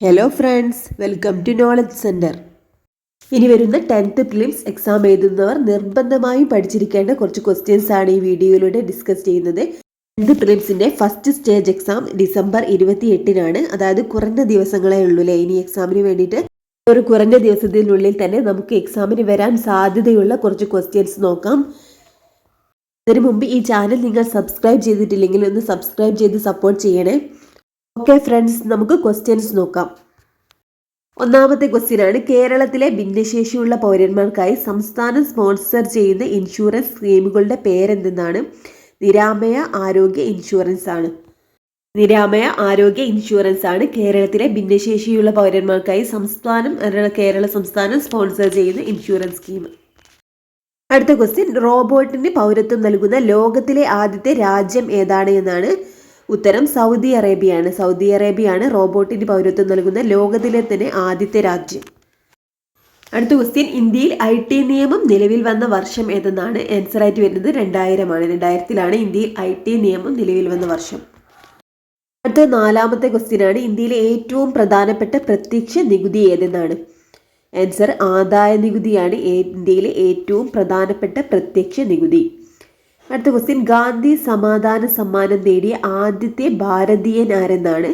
Hello friends, welcome to knowledge centre. ഇനി വരുന്ന 10th prelims exam എഴുതുന്നവർ നിർബന്ധമായും പഠിച്ചിരിക്കേണ്ട കുറച്ച് ക്വസ്റ്റ്യൻസ് ആണ് ഈ വീഡിയോയിലൂടെ ഡിസ്കസ് ചെയ്യുന്നത്. 10th പ്രിലിംസിൻ്റെ ഫസ്റ്റ് സ്റ്റേജ് എക്സാം ഡിസംബർ 28-നാണ്. അതായത് കുറഞ്ഞ ദിവസങ്ങളേ ഉള്ളൂ അല്ലേ ഇനി എക്സാമിന് വേണ്ടിയിട്ട്. ഒരു കുറഞ്ഞ ദിവസത്തിനുള്ളിൽ തന്നെ നമുക്ക് എക്സാമിന് വരാൻ സാധ്യതയുള്ള കുറച്ച് ക്വസ്റ്റ്യൻസ് നോക്കാം. അതിനു മുമ്പ് ഈ ചാനൽ നിങ്ങൾ സബ്സ്ക്രൈബ് ചെയ്തിട്ടില്ലെങ്കിൽ ഒന്ന് സബ്സ്ക്രൈബ് ചെയ്ത് സപ്പോർട്ട് ചെയ്യണേ. ഓക്കെ ഫ്രണ്ട്സ്, നമുക്ക് ക്വസ്റ്റ്യൻസ് നോക്കാം. ഒന്നാമത്തെ ക്വസ്റ്റ്യൻ ആണ്, കേരളത്തിലെ ഭിന്നശേഷിയുള്ള പൗരന്മാർക്കായി സംസ്ഥാനം സ്പോൺസർ ചെയ്യുന്ന ഇൻഷുറൻസ് സ്കീമുകളുടെ പേരെന്തെന്നാണ്? നിരാമയ ആരോഗ്യ ഇൻഷുറൻസ് ആണ്. നിരാമയ ആരോഗ്യ ഇൻഷുറൻസ് ആണ് കേരളത്തിലെ ഭിന്നശേഷിയുള്ള പൗരന്മാർക്കായി കേരള സംസ്ഥാനം സ്പോൺസർ ചെയ്യുന്ന ഇൻഷുറൻസ് സ്കീം. അടുത്ത ക്വസ്റ്റ്യൻ, റോബോട്ടിന് പൗരത്വം നൽകുന്ന ലോകത്തിലെ ആദ്യത്തെ രാജ്യം ഏതാണ് എന്നാണ്? ഉത്തരം സൗദി അറേബ്യയാണ്. സൗദി അറേബ്യയാണ് റോബോട്ടിന് പൗരത്വം നൽകുന്ന ലോകത്തിലെ തന്നെ ആദ്യത്തെ രാജ്യം. അടുത്ത ക്വസ്റ്റ്യൻ, ഇന്ത്യയിൽ IT നിയമം നിലവിൽ വന്ന വർഷം ഏതെന്നാണ്? ആൻസർ ആയിട്ട് വരുന്നത് 2000 ആണ്. 2000-ലാണ് ഇന്ത്യയിൽ IT നിയമം നിലവിൽ വന്ന വർഷം. അടുത്ത നാലാമത്തെ ക്വസ്റ്റ്യൻ ആണ്, ഇന്ത്യയിലെ ഏറ്റവും പ്രധാനപ്പെട്ട പ്രത്യക്ഷ നികുതി ഏതെന്നാണ്? ആൻസർ ആദായ നികുതിയാണ് ഇന്ത്യയിലെ ഏറ്റവും പ്രധാനപ്പെട്ട പ്രത്യക്ഷ നികുതി. അടുത്ത ക്വസ്റ്റ്യൻ, ഗാന്ധി സമാധാന സമ്മാനം നേടിയ ആദ്യത്തെ ഭാരതീയൻ ആരെന്നാണ്?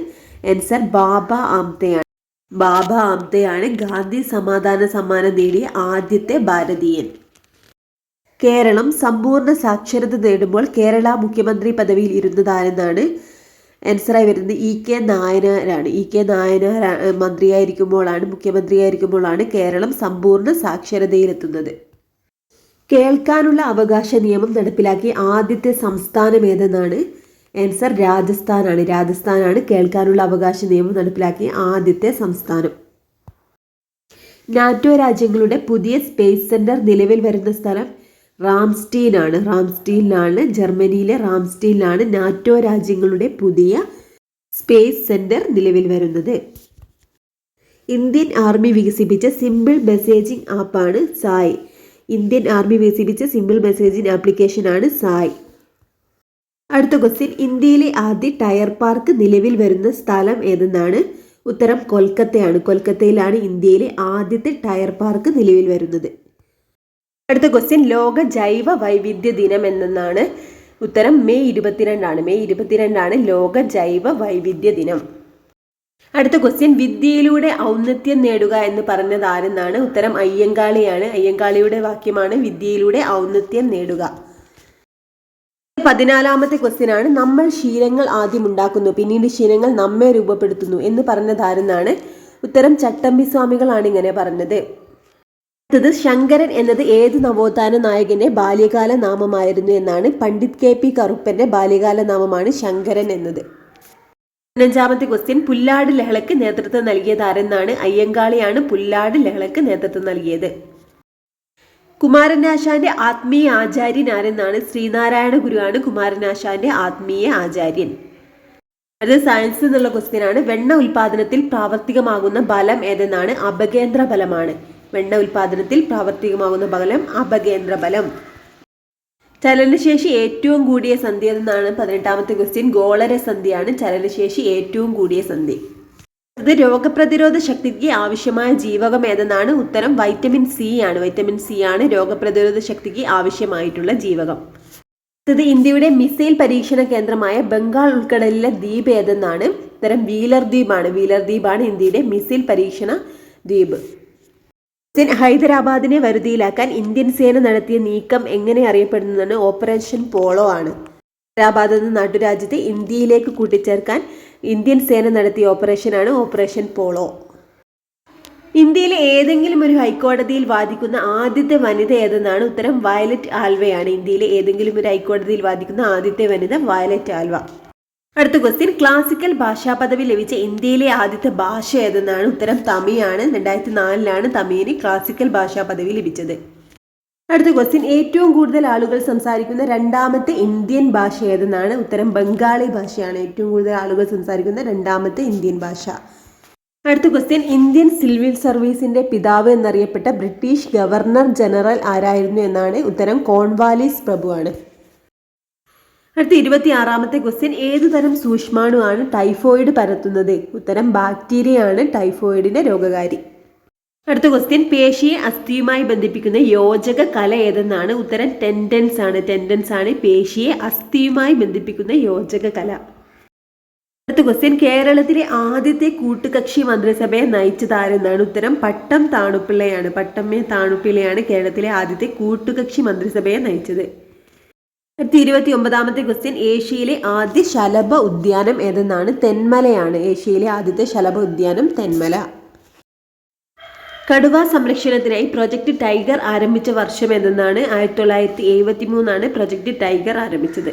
ആൻസർ ബാബ ആംതെയാണ്. ബാബ ആംതെയാണ് ഗാന്ധി സമാധാന സമ്മാനം നേടിയ ആദ്യത്തെ ഭാരതീയൻ. കേരളം സമ്പൂർണ്ണ സാക്ഷരത നേടുമ്പോൾ കേരള മുഖ്യമന്ത്രി പദവിയിൽ ഇരുന്നത് ആരെന്നാണ്? ആൻസറായി വരുന്നത് EK നായനാരാണ്. EK നായനാർ മുഖ്യമന്ത്രിയായിരിക്കുമ്പോഴാണ് കേരളം സമ്പൂർണ്ണ സാക്ഷരതയിലെത്തുന്നത്. കേൾക്കാനുള്ള അവകാശ നിയമം നടപ്പിലാക്കിയ ആദ്യത്തെ സംസ്ഥാനം ഏതെന്നാണ്? ആൻസർ രാജസ്ഥാനാണ്. രാജസ്ഥാനാണ് കേൾക്കാനുള്ള അവകാശ നിയമം നടപ്പിലാക്കിയ ആദ്യത്തെ സംസ്ഥാനം. നാറ്റോ രാജ്യങ്ങളുടെ പുതിയ സ്പേസ് സെന്റർ നിലവിൽ വരുന്ന സ്ഥലം റാംസ്റ്റീൻ ആണ്. ജർമ്മനിയിലെ റാംസ്റ്റീനിലാണ് നാറ്റോ രാജ്യങ്ങളുടെ പുതിയ സ്പേസ് സെന്റർ നിലവിൽ വരുന്നത്. ഇന്ത്യൻ ആർമി വികസിപ്പിച്ച സിമ്പിൾ മെസ്സേജിംഗ് ആപ്പാണ് സായ്. ഇന്ത്യൻ ആർമി വികസിപ്പിച്ച സിമ്പിൾ മെസ്സേജിംഗ് ആപ്ലിക്കേഷനാണ് സായ്. അടുത്ത ക്വസ്റ്റ്യൻ, ഇന്ത്യയിലെ ആദ്യ ടയർ പാർക്ക് നിലവിൽ വരുന്ന സ്ഥലം ഏതെന്നാണ്? ഉത്തരം കൊൽക്കത്തയാണ്. കൊൽക്കത്തയിലാണ് ഇന്ത്യയിലെ ആദ്യത്തെ ടയർ പാർക്ക് നിലവിൽ വരുന്നത്. അടുത്ത ക്വസ്റ്റ്യൻ, ലോക ജൈവ വൈവിധ്യ ദിനം എന്നാണ്? ഉത്തരം മെയ് 22 മെയ് 22 ലോക ജൈവ വൈവിധ്യ ദിനം. അടുത്ത ക്വസ്റ്റ്യൻ, വിദ്യയിലൂടെ ഔന്നത്യം നേടുക എന്ന് പറഞ്ഞത് ആരെന്നാണ്? ഉത്തരം അയ്യങ്കാളിയാണ്. അയ്യങ്കാളിയുടെ വാക്യമാണ് വിദ്യയിലൂടെ ഔന്നത്യം നേടുക. 14-ാമത്തെ ക്വസ്റ്റ്യൻ ആണ്, നമ്മൾ ശീലങ്ങൾ ആദ്യം ഉണ്ടാക്കുന്നു പിന്നീട് ശീലങ്ങൾ നമ്മെ രൂപപ്പെടുത്തുന്നു എന്ന് പറഞ്ഞത് ആരെന്നാണ്? ഉത്തരം ചട്ടമ്പി സ്വാമികളാണ് ഇങ്ങനെ പറഞ്ഞത്. അടുത്തത്, ശങ്കരൻ എന്നത് ഏത് നവോത്ഥാന നായകന്റെ ബാല്യകാല നാമമായിരുന്നു എന്നാണ്? പണ്ഡിറ്റ് KP കറുപ്പന്റെ ബാല്യകാല നാമമാണ് ശങ്കരൻ എന്നത്. 15-ാമത്തെ ക്വസ്റ്റ്യൻ, പുല്ലാട് ലഹളയ്ക്ക് നേതൃത്വം നൽകിയത് ആരെന്നാണ്? അയ്യങ്കാളിയാണ് പുല്ലാട് ലഹളയ്ക്ക് നേതൃത്വം നൽകിയത്. കുമാരനാശാന്റെ ആത്മീയ ആചാര്യൻ ആരെന്നാണ്? ശ്രീനാരായണ ഗുരുവാണ് കുമാരനാശാന്റെ ആത്മീയ ആചാര്യൻ. അത് സയൻസ് എന്നുള്ള ക്വസ്റ്റ്യൻ ആണ്. വെണ്ണ ഉൽപാദനത്തിൽ പ്രാവർത്തികമാകുന്ന ബലം ഏതെന്നാണ്? അപകേന്ദ്ര ബലമാണ്. വെണ്ണ ഉൽപാദനത്തിൽ പ്രാവർത്തികമാകുന്ന ബലം അപകേന്ദ്ര ബലം. ചലനശേഷി ഏറ്റവും കൂടിയ സന്ധി എന്നാണ്? 18-ാമത്തെ ക്വസ്റ്റ്യൻ, ഗോളര സന്ധിയാണ് ചലനശേഷി ഏറ്റവും കൂടിയ സന്ധി. ഇത് രോഗപ്രതിരോധ ശക്തിക്ക് ആവശ്യമായ ജീവകം ഏതെന്നാണ്? ഉത്തരം വൈറ്റമിൻ C ആണ്. വൈറ്റമിൻ C ആണ് രോഗപ്രതിരോധ ശക്തിക്ക് ആവശ്യമായിട്ടുള്ള ജീവകം. ഇത് ഇന്ത്യയുടെ മിസൈൽ പരീക്ഷണ കേന്ദ്രമായ ബംഗാൾ ഉൾക്കടലിലെ ദ്വീപ് ഏതെന്നാണ്? ഉത്തരം വീലർ ദ്വീപാണ്. വീലർ ദ്വീപാണ് ഇന്ത്യയുടെ മിസൈൽ പരീക്ഷണ ദ്വീപ്. ഹൈദരാബാദിനെ വരുതിയിലാക്കാൻ ഇന്ത്യൻ സേന നടത്തിയ നീക്കം എങ്ങനെ അറിയപ്പെടുന്നതാണ്? ഓപ്പറേഷൻ പോളോ ആണ്. ഹൈദരാബാദ് എന്ന നാട്ടുരാജ്യത്തെ ഇന്ത്യയിലേക്ക് കൂട്ടിച്ചേർക്കാൻ ഇന്ത്യൻ സേന നടത്തിയ ഓപ്പറേഷനാണ് ഓപ്പറേഷൻ പോളോ. ഇന്ത്യയിലെ ഏതെങ്കിലും ഒരു ഹൈക്കോടതിയിൽ വാദിക്കുന്ന ആദ്യത്തെ വനിത ഏതെന്നാണ്? ഉത്തരം വയലറ്റ് ആൽവയാണ്. ഇന്ത്യയിലെ ഏതെങ്കിലും ഒരു ഹൈക്കോടതിയിൽ വാദിക്കുന്ന ആദ്യത്തെ വനിത വയലറ്റ് ആൽവ. അടുത്ത ക്വസ്റ്റ്യൻ, ക്ലാസിക്കൽ ഭാഷാ പദവി ലഭിച്ച ഇന്ത്യയിലെ ആദ്യത്തെ ഭാഷ ഏതെന്നാണ്? ഉത്തരം തമിഴാണ്. 2004-ലാണ് തമിഴിന് ക്ലാസിക്കൽ ഭാഷാ പദവി ലഭിച്ചത്. അടുത്ത ക്വസ്റ്റ്യൻ, ഏറ്റവും കൂടുതൽ ആളുകൾ സംസാരിക്കുന്ന രണ്ടാമത്തെ ഇന്ത്യൻ ഭാഷ ഏതെന്നാണ്? ഉത്തരം ബംഗാളി ഭാഷയാണ്. ഏറ്റവും കൂടുതൽ ആളുകൾ സംസാരിക്കുന്ന രണ്ടാമത്തെ ഇന്ത്യൻ ഭാഷ. അടുത്ത ക്വസ്റ്റ്യൻ, ഇന്ത്യൻ സിവിൽ സർവീസിന്റെ പിതാവ് എന്നറിയപ്പെട്ട ബ്രിട്ടീഷ് ഗവർണർ ജനറൽ ആരായിരുന്നു എന്നാണ്? ഉത്തരം കോൺവാലിസ് പ്രഭു ആണ്. അടുത്ത 26ാമത്തെ ക്വസ്റ്റ്യൻ, ഏതു തരം സൂക്ഷ്മാണുവാണ് ടൈഫോയിഡ് പരത്തുന്നത്? ഉത്തരം ബാക്ടീരിയ ആണ് ടൈഫോയിഡിന്റെ രോഗകാരി. അടുത്ത ക്വസ്റ്റ്യൻ, പേശിയെ അസ്ഥിയുമായി ബന്ധിപ്പിക്കുന്ന യോജക കല ഏതെന്നാണ്? ഉത്തരം ടെൻഡൻസ് ആണ്. ടെൻഡൻസ് ആണ് പേശിയെ അസ്ഥിയുമായി ബന്ധിപ്പിക്കുന്ന യോജക കല. അടുത്ത ക്വസ്റ്റ്യൻ, കേരളത്തിലെ ആദ്യത്തെ കൂട്ടുകക്ഷി മന്ത്രിസഭയെ നയിച്ചത് ആരെന്നാണ്? ഉത്തരം പട്ടം താണുപിള്ളയാണ്. പട്ടമ്മേ താണുപിള്ളയാണ് കേരളത്തിലെ ആദ്യത്തെ കൂട്ടുകക്ഷി മന്ത്രിസഭയെ നയിച്ചത്. അടുത്ത 29ാമത്തെ ക്വസ്റ്റ്യൻ, ഏഷ്യയിലെ ആദ്യ ശലഭ ഉദ്യാനം ഏതെന്നാണ്? തെന്മലയാണ്. ഏഷ്യയിലെ ആദ്യത്തെ ശലഭ ഉദ്യാനം തെന്മല. കടുവ സംരക്ഷണത്തിനായി പ്രൊജക്ട് ടൈഗർ ആരംഭിച്ച വർഷം ഏതെന്നാണ്? 1973 പ്രൊജക്ട് ടൈഗർ ആരംഭിച്ചത്.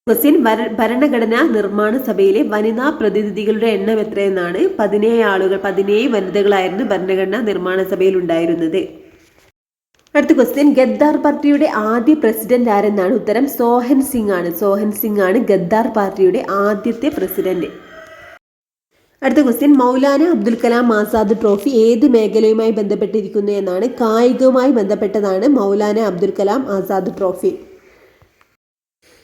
ക്വസ്റ്റ്യൻ, ഭരണഘടനാ നിർമ്മാണ സഭയിലെ വനിതാ പ്രതിനിധികളുടെ എണ്ണം എത്രയെന്നാണ്? 17 ആളുകൾ, 17 വനിതകളായിരുന്നു ഭരണഘടനാ നിർമ്മാണ സഭയിൽ ഉണ്ടായിരുന്നത്. അടുത്ത ക്വസ്റ്റ്യൻ, ഗദ്ദാർ പാർട്ടിയുടെ ആദ്യ പ്രസിഡന്റ് ആരെന്നാണ്? ഉത്തരം സോഹൻ സിംഗ് ആണ്. സോഹൻ സിംഗ് ആണ് ഗദ്ദാർ പാർട്ടിയുടെ ആദ്യത്തെ പ്രസിഡന്റ്. അടുത്ത ക്വസ്റ്റ്യൻ, മൗലാന അബ്ദുൽ കലാം ആസാദ് ട്രോഫി ഏത് മേഖലയുമായി ബന്ധപ്പെട്ടിരിക്കുന്നു എന്നാണ്? കായികവുമായി ബന്ധപ്പെട്ടതാണ് മൗലാന അബ്ദുൽ കലാം ആസാദ് ട്രോഫി.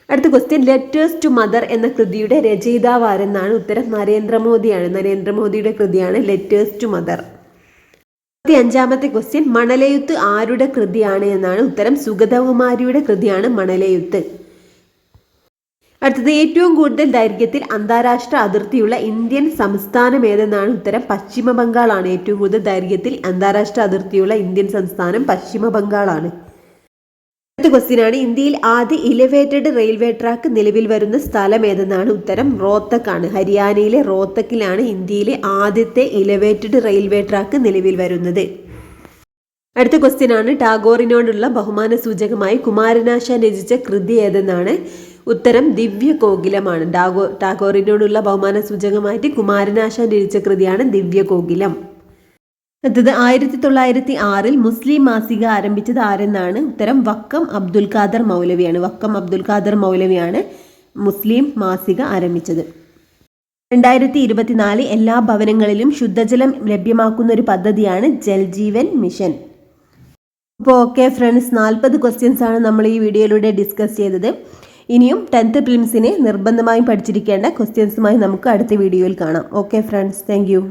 അടുത്ത ക്വസ്റ്റ്യൻ, ലെറ്റേഴ്സ് ടു മദർ എന്ന കൃതിയുടെ രചയിതാവ് ആരെന്നാണ്? ഉത്തരം നരേന്ദ്രമോദിയാണ്. നരേന്ദ്രമോദിയുടെ കൃതിയാണ് ലെറ്റേഴ്സ് ടു മദർ. 35ാമത്തെ ക്വസ്റ്റ്യൻ, മണലയുത്ത് ആരുടെ കൃതിയാണ് എന്നാണ്? ഉത്തരം സുഗതകുമാരിയുടെ കൃതിയാണ് മണലയുത്ത്. അടുത്തത്, ഏറ്റവും കൂടുതൽ ദൈർഘ്യത്തിൽ അന്താരാഷ്ട്ര അതിർത്തിയുള്ള ഇന്ത്യൻ സംസ്ഥാനം ഏതെന്നാണ്? ഉത്തരം പശ്ചിമ ബംഗാളാണ്. ഏറ്റവും കൂടുതൽ ദൈർഘ്യത്തിൽ അന്താരാഷ്ട്ര അതിർത്തിയുള്ള ഇന്ത്യൻ സംസ്ഥാനം പശ്ചിമ ബംഗാളാണ്. അടുത്ത ക്വസ്റ്റ്യൻ ആണ്, ഇന്ത്യയിൽ ആദ്യ ഇലവേറ്റഡ് റെയിൽവേ ട്രാക്ക് നിലവിൽ വരുന്ന സ്ഥലം ഏതെന്നാണ്? ഉത്തരം റോത്തക് ആണ്. ഹരിയാനയിലെ റോത്തക്കിലാണ് ഇന്ത്യയിലെ ആദ്യത്തെ ഇലവേറ്റഡ് റെയിൽവേ ട്രാക്ക് നിലവിൽ വരുന്നത്. അടുത്ത ക്വസ്റ്റ്യൻ ആണ്, ടാഗോറിനോടുള്ള ബഹുമാന സൂചകമായി കുമാരനാശാൻ രചിച്ച കൃതി ഏതെന്നാണ്? ഉത്തരം ദിവ്യകോകിലമാണ്. ടാഗോറിനോടുള്ള ബഹുമാന സൂചകമായിട്ട് കുമാരനാശാൻ രചിച്ച കൃതിയാണ് ദിവ്യകോകിലം. അടുത്തത്, 1906 മുസ്ലിം മാസിക ആരംഭിച്ചത് ആരെന്നാണ്? ഉത്തരം വക്കം അബ്ദുൽ ഖാദർ മൗലവിയാണ്. വക്കം അബ്ദുൽ ഖാദർ മൗലവിയാണ് മുസ്ലിം മാസിക ആരംഭിച്ചത്. 2024 എല്ലാ ഭവനങ്ങളിലും ശുദ്ധജലം ലഭ്യമാക്കുന്ന ഒരു പദ്ധതിയാണ് ജൽജീവൻ മിഷൻ. അപ്പോൾ ഓക്കെ ഫ്രണ്ട്സ്, 40 ക്വസ്റ്റ്യൻസ് ആണ് നമ്മൾ ഈ വീഡിയോയിലൂടെ ഡിസ്കസ് ചെയ്തത്. ഇനിയും 10th പ്രിലിംസിനെ നിർബന്ധമായും പഠിച്ചിരിക്കേണ്ട ക്വസ്റ്റ്യൻസുമായി നമുക്ക് അടുത്ത വീഡിയോയിൽ കാണാം. Okay friends, thank you.